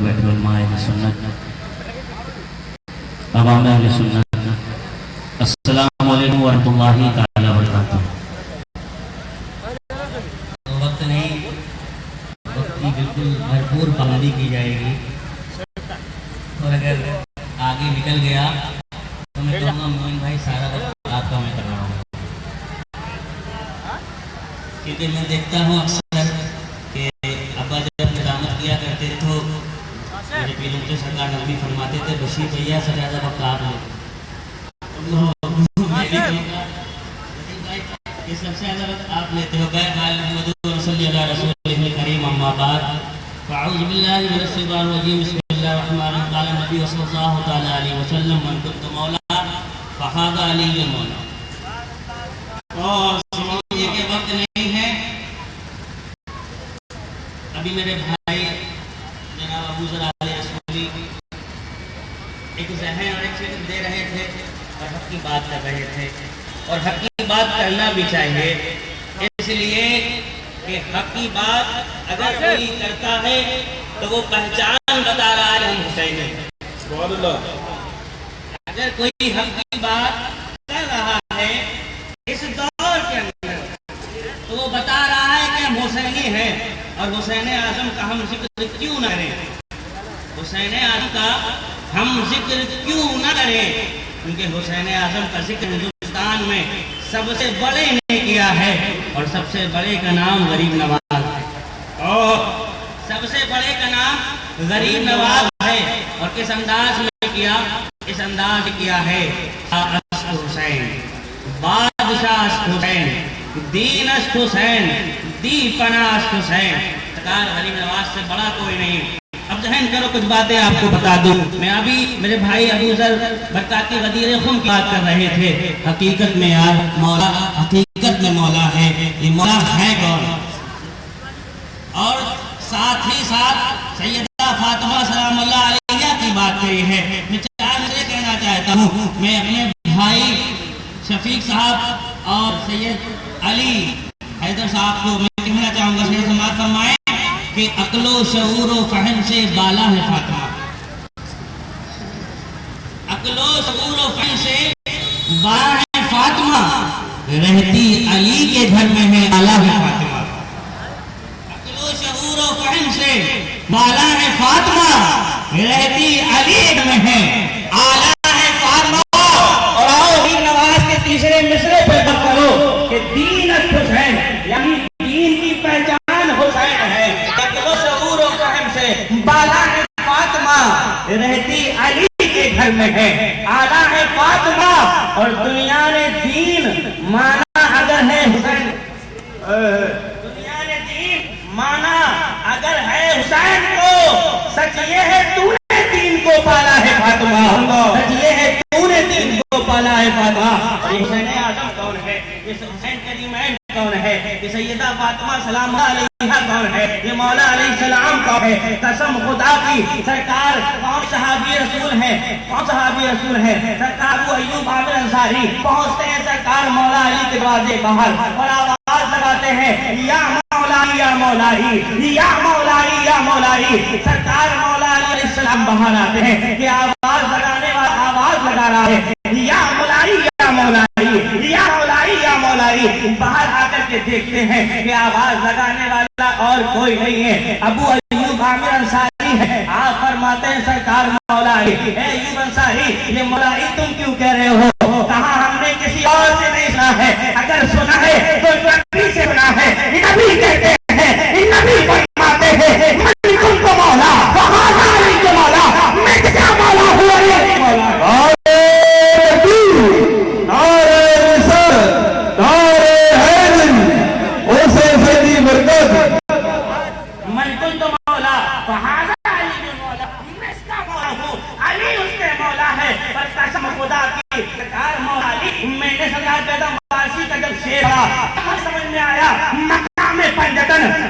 بیٹھے علماء اہل سنت، عوام اہل سنت، السلام علیکم ورحمۃ اللہ تعالی وبرکاتہ۔ وقت نہیں، وقت کی بالکل بھرپور پابندی کی جائے گی، اور اگر آگے نکل گیا تو میں کہوں گا مومن بھائی سارا وقت آپ کا میں کر رہا ہوں، کیونکہ میں دیکھتا ہوں اکثر کہ ابا جب نظامت کیا کرتے تو میرے پیر مفتی سرکار نبی فرماتے تھے بشیر بھیا سے زیادہ وقت آپ لے، یہ سب سے زیادہ وقت آپ لیتے ہو۔ محمد صلی اللہ رسول کریم، اما بعد فاعوذ باللہ من الشیطان الرجیم، بسم اللہ الرحمن الرحیم، قال النبی صلی اللہ تعالی علیہ وسلم من کنت مولا فہذا علی مولا۔ اور سمجھیے کہ وقت نہیں ہے، ابھی میرے بھائی جناب ابو ذر علی رسولی ایک ذہن اور ایک چیز دے رہے تھے اور حق کی بات کر رہے تھے، اور حق کی بات کرنا بھی چاہیے، اس لیے کہ حق کی بات اگر کوئی کرتا ہے تو وہ پہچان بتا رہا ہے ہم حسین ہیں۔ سبحان اللہ۔ اگر کوئی حق کی بات کر رہا ہے اس دور کے اندر تو وہ بتا رہا ہے کہ ہم حسینی ہیں، اور حسین اعظم کا ہم ذکر کیوں نہ کریں، حسین اعظم کا ہم ذکر کیوں نہ کریں، کیونکہ حسین اعظم کا ذکر ہندوستان میں سب سے بڑے نے کیا ہے، اور سب سے بڑے کا نام غریب نواز ہے، اور سب سے بڑے کا نام غریب نواز ہے، اور کس انداز میں کیا، اس انداز میں کیا ہے، اشک حسین، بادشاہ اشک حسین، دین اشک حسین، دی پناہ اشک حسین، سرکار غریب نواز سے بڑا کوئی نہیں۔ اب ذہن کرو کچھ باتیں آپ کو بتا دوں، میں ابھی میرے بھائی ابو ذر برکاتی غدیر خم کی بات کر رہے تھے، حقیقت میں یار مولا، حقیقت میں مولا ہے، یہ مولا ہے کون؟ اور ساتھ ہی ساتھ سیدہ فاطمہ سلام اللہ علیہ کی بات کری ہے۔ میں چار سے کہنا چاہتا ہوں، میں اپنے بھائی شفیق صاحب اور سید علی حیدر صاحب کو میں کہنا چاہوں گا، سید سماعت فرمائیں کہ عقل و شعور و فہم سے بالا ہے فاطمہ، عقل و شعور و فہم سے بالا ہے فاطمہ، رہتی علی کے گھر میں ہے اعلیٰ ہے فاطمہ، عقل و شعور و فہم سے بالا ہے فاطمہ، رہتی علی کے گھر میں ہے اعلیٰ ہے فاطمہ۔ اور آؤ غریب نواز کے تیسرے مصرے پہ بات کرو کہ دین حسین، یعنی دین کی پہچان حسین ہے، عقل و شعور و فہم سے بالا ہے فاطمہ، رہتی علی کے گھر میں ہے اعلیٰ ہے فاطمہ، اور دنیا نے دین مانا اگر ہے حسین، دنیا نے دین مانا اگر ہے حسین کو، سچ یہ ہے تو نے دین کو پالا ہے فاطمہ، سچ یہ ہے تو نے دین کو پالا ہے فاطمہ۔ یہ حسین اعظم کون ہے، یہ حسین کریمین کون ہے، یہ سیدہ فاطمہ سلام علیہ کون ہے، یہ مولا علیہ السلام کون ہے، قسم خدا کی سرکار کون صحابی رسول ہے، کون صحابی رسول ہے، سرکار ابو ایوب عامر انصاری پہنچتے ہیں سرکار مولا علی کے دروازے باہر اور آواز لگاتے ہیں یا مولائی یا مولائی، یا مولائی یا مولائی، سرکار مولا علیہ السلام باہر آتے ہیں کہ آواز لگانے والا آواز لگا رہا ہے یا مولائی یا مولائی، یا مولائی یا مولائی، باہر آ کر کے دیکھتے ہیں کہ آواز لگانے والا اور کوئی نہیں ہے، ابو ایوب عامر انصاری ہے۔ آپ فرماتے ہیں سرکار مولائی، اے ایوب انصاری یہ مولائی تم کیوں کہہ رہے ہو؟ کہاں ہم نے کسی اور سے نہیں سنا ہے، اگر سنا ہے تو نبی سے سنا ہے، نبی کہتے ہیں، نبی فرماتے ہیں من کن کو مولا فہذا علی کو مولا، میں کیا مولا ہوا یہ مولا۔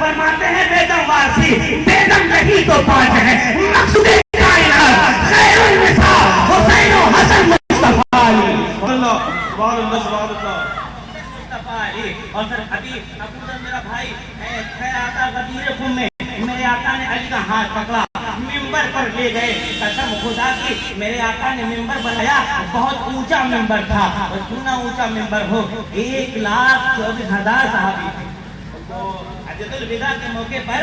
فرماتے ہیں بیدم وارسی، بیدم نہیں تو پانچ ہے، مقصود کائنات خیر النساء حسین و حسن مصطفیٰ علی، سبحان اللہ سبحان اللہ مصطفیٰ علی۔ اور سر ابھی ابو ذر میرا بھائی خیر آتا غدیر خم میں میرے آقا نے علی کا ہاتھ پکڑا، منبر پر لے گئے. قسم خدا کی میرے آقا نے ممبر بنایا, بہت اونچا ممبر تھا. اور کتنا اونچا ممبر ہو, 1,24,000 صحابی تھے. حجۃ الوداع کے موقع پر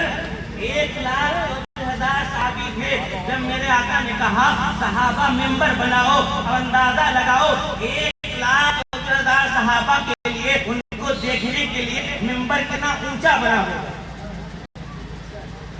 1,24,000 صحابی تھے. جب میرے آقا نے کہا صحابہ ممبر بناؤ, اور اندازہ لگاؤ 1,24,000 صحابہ کے لیے, ان کو دیکھنے کے لیے ممبر کتنا اونچا بنا ہوگا.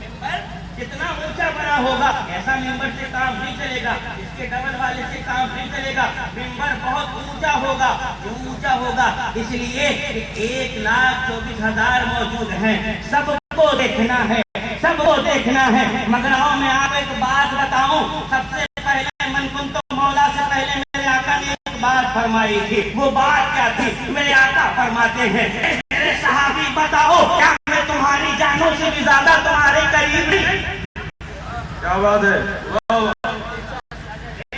ممبر کتنا اونچا بنا ہوگا. ایسا ممبر سے کام نہیں چلے گا, اس کے ڈبل والے سے کام نہیں چلے گا. ممبر بہت اونچا ہوگا. اونچا ہوگا اس لیے کہ 1,24,000 موجود ہیں, سب کو دیکھنا ہے, سب کو دیکھنا ہے. مگر آؤ میں آپ ایک بات بتاؤں. سب سے پہلے من کنت مولا سے پہلے میرے آقا نے ایک بات فرمائی تھی. وہ بات کیا تھی؟ میرے آقا فرماتے ہیں, میرے صحابی بتاؤ, کیا میں تمہاری جانوں سے بھی زیادہ تمہارے قریب نہیں؟ کیا بات ہے؟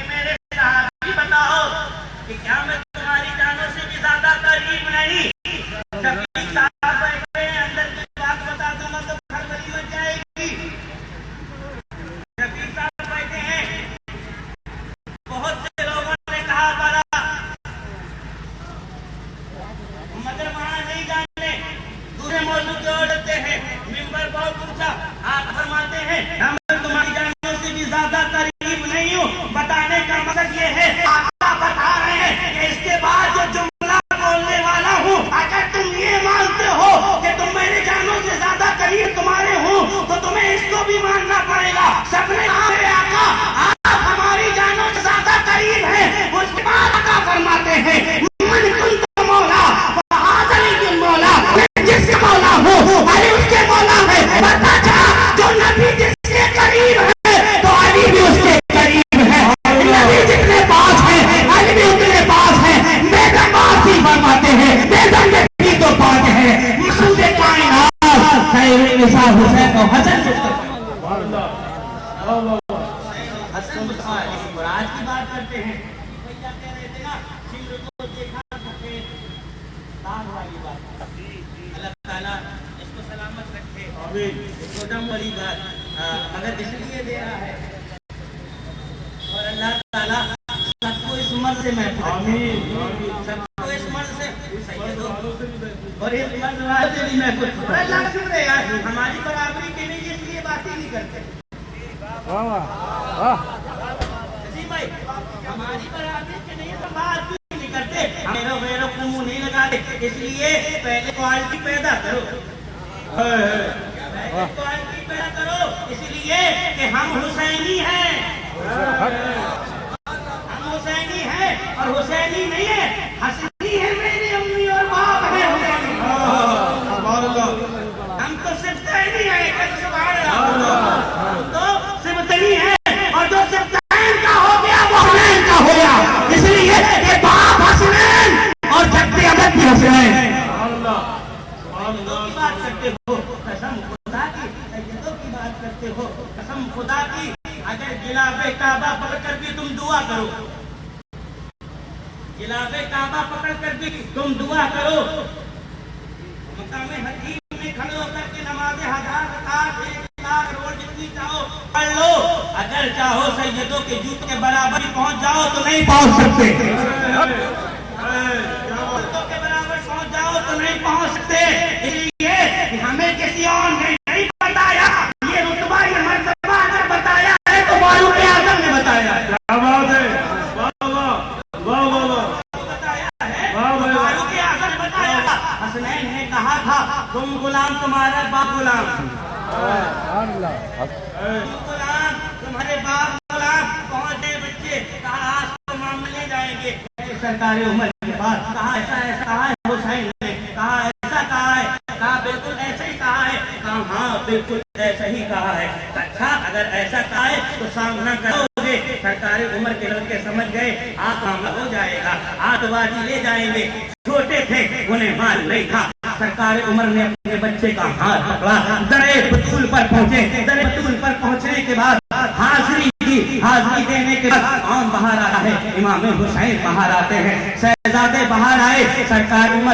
میرے صحابی بتاؤ کہ کیا میں تمہاری جانوں سے بھی زیادہ قریب نہیں؟ شفیق صاحب بیٹھے ہیں, اندر کی بات بتا دوں گا تو کھلبلی مچ جائے گی. شفیق صاحب بیٹھے ہیں. بہت سے لوگوں نے کہا بڑا, مگر وہاں نہیں جانے, دوسرے موضوع کی اور دیتے ہیں. ممبر بہت اونچا, آپ فرماتے ہیں میں تمہاری جانوں سے بھی زیادہ قریب نہیں ہوں. بتانے کا مقصد یہ ہے, آپ بتا رہے ہیں کہ اس کے بعد جو جملہ بولنے والا ہوں, اگر تم یہ مانتے ہو کہ تم میرے جانوں سے زیادہ قریب تمہارے ہوں, تو تمہیں اس کو بھی ماننا پڑے گا. سب نے کہا میرے آقا آپ ہماری جانوں سے زیادہ قریب ہیں. اس کے بعد آقا فرماتے ہیں من کنت مولا فہذا علی کی مولا, میں جس کے مولا ہوں علی اس کے مولا ہے. بتا جا جو نبی جس کے قریب ہے تو علی بھی اس کے قریب ہے. نبی جتنے پاس ہیں علی بھی اتنے پاس ہیں. بیگم پاس ہی فرماتے ہیں, بیگم بھی تو پاک ہے. مقصود کائنات خیر النساء حسین و حسن حسن اور آج کی بات کرتے ہیں. بھیا کہہ رہے تھے نا سندھ کو دیکھا سفید داغ والی بات. اللہ تعالیٰ اس کو سلامت رکھے. اس کو دم والی بات مگر اس لیے دے رہا ہے, اور اللہ تعالیٰ سب کو اس مرض سے محفوظ رکھے. سب کو اس مرض سے اور اس مرض والے سے بھی محفوظ. اللہ شکر ہے یار, ہماری برابری کے لیے اس لیے بات ہی نہیں کرتے. بھائی ہماری برابری کے لیے تو بات بھی نہیں کرتے. میرا میرا منہ نہیں لگاتے. اس لیے پہلے کوالٹی پیدا کرو, کوالٹی پیدا کرو. اس لیے کہ ہم حسینی ہیں, ہم حسینی ہیں, اور حسینی نہیں ہے حسنی ہے. میری امی اور باپ ہے حسینی. ہم تو صرف تینی ہیں, ہم تو صرف تینی ہیں, اور جو صرف تین کا ہو گیا وہ حسین کا ہو گیا. اس لیے کہ باپ حسین اور جد ابد بھی حسین. سیدوں کی بات کرتے ہو, قسم خدا کی سیدوں کی بات کرتے ہو, قسم خدا کی اگر غلاف کعبہ پکڑ کر بھی تم دعا کرو, غلاف کعبہ پکڑ کر بھی تم دعا کرو, مقام حتیم میں کھڑے ہو کر کے نماز 1000 رکعت 1,00,000 کروڑ جتنی چاہو پڑھ لو. اگر چاہو سیدوں کے جوتے کے برابر ہی پہنچ جاؤ تو نہیں پہنچ سکتے. سیدوں کے برابر پہنچ جاؤ تو نہیں پہنچ سکتے. اس لیے ہمیں کسی اور نے نہیں بتایا یہ رتبہ, یہ مرتبہ اگر بتایا ہے تو فاروق اعظم نے بتایا ہے. کیا بات ہے, بتایا ہے فاروق اعظم نے بتایا. حسنین نے کہا تھا تم غلام تمہارا باپ غلام, غلام تمہارے باپ غلام. پہنچے بچے, کہا آج تو معاملے جائیں گے. سرکار عمر کے بعد کہا ایسا ایسا کہا ہے حسین نے, کہا ایسا کہا ہے, کہا بالکل ایسا ہی کہا ہے, کہا ہاں بالکل ایسا ہی کہا ہے. اچھا اگر ایسا کہا ہے تو سامنا کرو گے. سرکار عمر کے لڑکے سمجھ گئے آپ معاملہ ہو جائے گا, آٹھ بازی لے جائیں گے. چھوٹے تھے انہیں مال نہیں تھا. سرکار عمر نے اپنے بچے کا ہاتھ پکڑا, درے بطول پر پہنچے. درے بطول پر پہنچنے کے بعد حاضری دی. حاضری دینے کے بعد کون باہر آ رہا ہے؟ امام حسین باہر آتے ہیں. شہزادے باہر آئے. سرکار عمر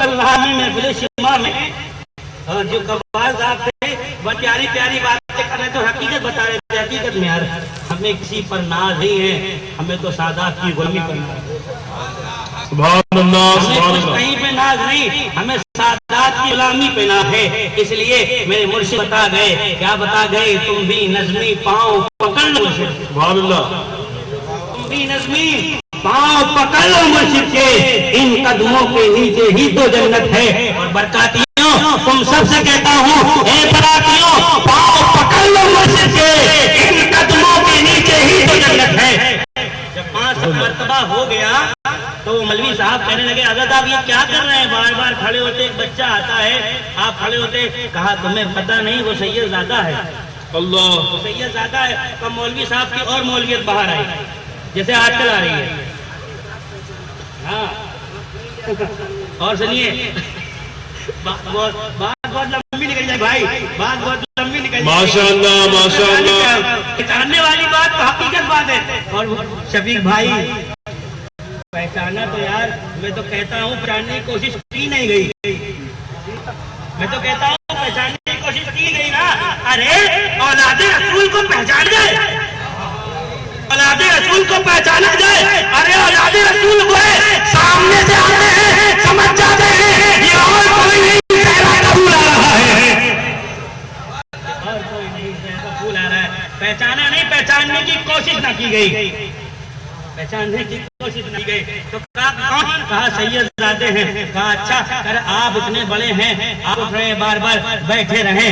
کل رہا میں محفل شمع میں اور جو قوال صاحب تھے وہ پیاری پیاری باتیں کر رہے تو حقیقت بتا رہے تھے. حقیقت میں یار ہمیں کسی پر ناز نہیں ہے, ہمیں تو سادات کی غلامی کرنا ہے. سبحان اللہ سبحان ہمیں اللہ. کہیں پہ ناز نہیں, ہمیں سادات کی غلامی پہ ناز ہے. اس لیے میرے مرشد بتا گئے, کیا بتا گئے, تم بھی نظمی پاؤں پکڑ لو مرشد, سبحان اللہ. تم بھی نظمی پاؤں پکڑ لو مرشد کے, ان قدموں کے نیچے ہی تو جنت ہے. اور برکاتیوں تم سب سے کہتا ہوں, اے براتیوں پاؤں پکڑ لو مرشد کے, ان قدموں کے نیچے ہی تو جنت ہے. جب 5 مرتبہ ہو گیا تو مولوی صاحب کہنے لگے, حضرت آپ یہ کیا کر رہے ہیں, بار بار کھڑے ہوتے, ایک بچہ آتا ہے آپ کھڑے ہوتے. کہا تمہیں پتہ نہیں وہ سید زادہ ہے, اللہ. وہ سید زادہ ہے. تو مولوی صاحب کی اور مولویت باہر آئی جیسے آج کل آ رہی ہے. ہاں اور سنیے, بات بہت لمبی نکل جائے بھائی, بات بہت لمبی نکل جائے. ماشاء اللہ ماشاء اللہ. پہچاننے والی بات تو حقیقت بات ہے. اور شفیق بھائی پہچانا تو یار, میں تو کہتا ہوں پہچاننے کی کوشش کی نہیں گئی, میں تو کہتا ہوں پہچاننے کی کوشش کی گئی نا. ارے اولاد رسول کو پہچان جائے, اولاد رسول کو پہچانا جائے. ارے اولاد رسول کو سامنے سے آتے ہیں, سمجھ جاتے ہیں یہ اور کوئی نہیں چہرہ کا پھول آ رہا ہے, اور کوئی نہیں چہرہ کا پھول آ رہا ہے. پہچانا نہیں, پہچاننے کی کوشش نہ کی گئی, پہچاننے کی کوشش نہیں گئی. تو کہا سید زادے ہیں. کہا اچھا کر آپ اتنے بڑے ہیں, آپ اٹھ رہے ہیں, بار بار بیٹھے رہیں.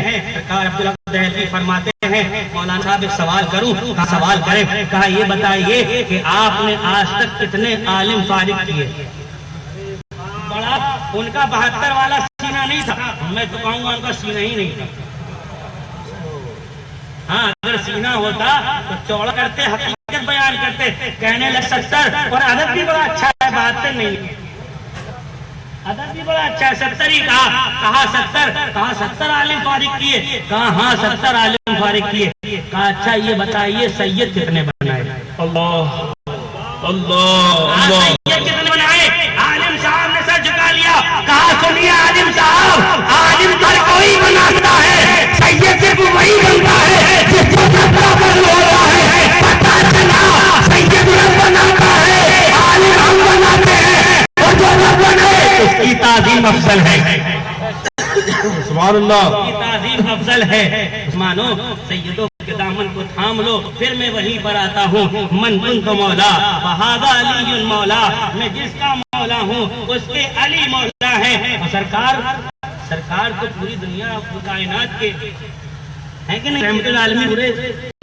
کہا عبدالحق دہلوی فرماتے ہیں مولانا صاحب ایک سوال کروں. کہا سوال کریں. کہا یہ بتائیے کہ آپ نے آج تک کتنے عالم فارغ کیے. بڑا ان کا 72 والا سینہ نہیں تھا, میں تو کہوں گا ان کا سینہ ہی نہیں تھا. ہاں اگر سینہ ہوتا تو چوڑا کرتے, حقیقت بیان کرتے. کہنے لگ 70, اور عدد بھی بڑا اچھا ہے, 72 نہیں, عدد بھی بڑا اچھا ہے, 70 ہی کہا. کہا 70, کہا 70 عالم فارغ کیے. کہا ہاں 70 عالم فارغ کیے. کہا اچھا یہ بتائیے سید کتنے بنائے. اللہ اللہ اللہ. سید کتنے بنائے. عالم صاحب نے سر جھکا لیا. کہا سنیے عالم صاحب, عالم تو کوئی بناتا ہے, سید صرف وہی بنتا ہے جس کو 17 پر ہو رہا ہے. پتہ چلا سید رب بناتا ہے, عالم ہم بناتے ہیں, اور جو رب بنائے اس کی تعظیم افضل ہے. سبحان اللہ. کی تعظیم افضل ہے. مانو سیدوں کے دامن کو تھام لو. پھر میں وہیں پر آتا ہوں, من کنت مولا فہذا علی مولا, میں جس کا مولا ہوں اس کے علی مولا ہے. اور سرکار تو پوری دنیا کائنات کے ہے کہ نہیں, رحمت العالمین,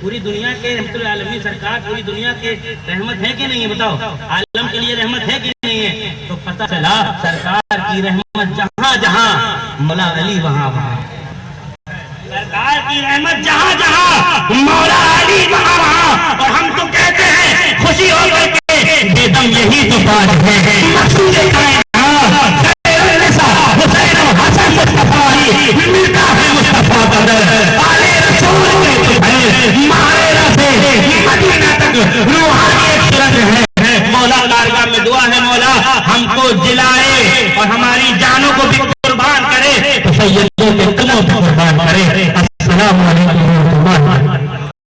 پوری دنیا کے رحمت العالمین. سرکار پوری دنیا کے رحمت ہے کہ نہیں ہے, بتاؤ, عالم کے لیے رحمت ہے کہ نہیں ہے. تو پتہ چلا سرکار کی رحمت جہاں جہاں, مولا علی وہاں وہاں. سرکار کی رحمت جہاں جہاں, مولا علی وہاں وہاں. اور ہم تو کہتے ہیں خوشی ہو کر کے بے دم یہی تو بات ہے, مقصود کائنات